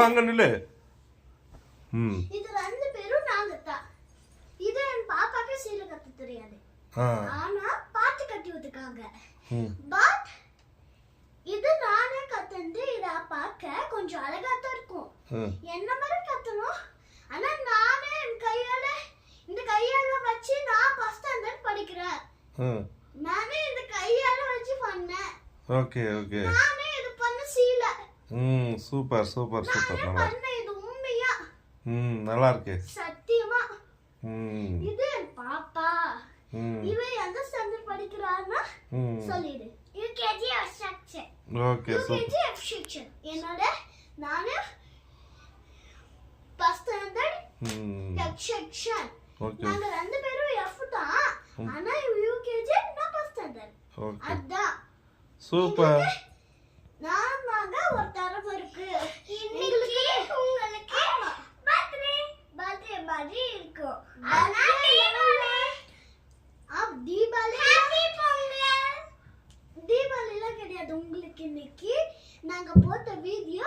அங்க நில்லு. இது ரெண்டு பேரும் நாங்க தான். இது என் பாப்பாக்கு சீல கத்து தெரியாது. ஆனா பாட்டு கட்டி விட்டுருக்காங்க. பட் இது நானே கத்துந்து இத பார்க்க கொஞ்சம் அழகா தான் இருக்கும். என்ன மாதிரி கத்தணும். ஆனா நானே என் கையால இந்த கையால வச்சு நான் ஃபர்ஸ்ட் ஸ்டாண்டர்ட் படிக்கிறேன். நானே இந்த கையால வச்சு பண்ணேன். Okay okay. நானே இது பண்ண சீல. Super super super. நல்லா பண்ண இது உண்மையா. நல்லா இருக்கு. சத்தியமா. இது பாப்பா. இவன் எந்த ஸ்டாண்டர்ட் படிக்கிறான்னா சொல்லிடு. UKG section. Okay super. UKG section. என்னோட நானே ஃபர்ஸ்ட் ஸ்டாண்டர்ட் செக்ஷன். நாங்க ரெண்டு பேரும் எஃப் தான். ஆனா யுகேஜி நான் ஃபர்ஸ்ட் ஸ்டாண்டர்ட். ஓகே. அதான். சூப்பர். நாங்க ஒரு தரப்பு இருக்கு. இன்னைக்கு உங்களுக்கு பர்த்டே மாதிரி இருக்கும். ஆனா தீபாவளி ஹேப்பி பொங்கல். தீபாவளில கிடையாது உங்களுக்கு. இன்னைக்கு நாங்க போட்ட வீடியோ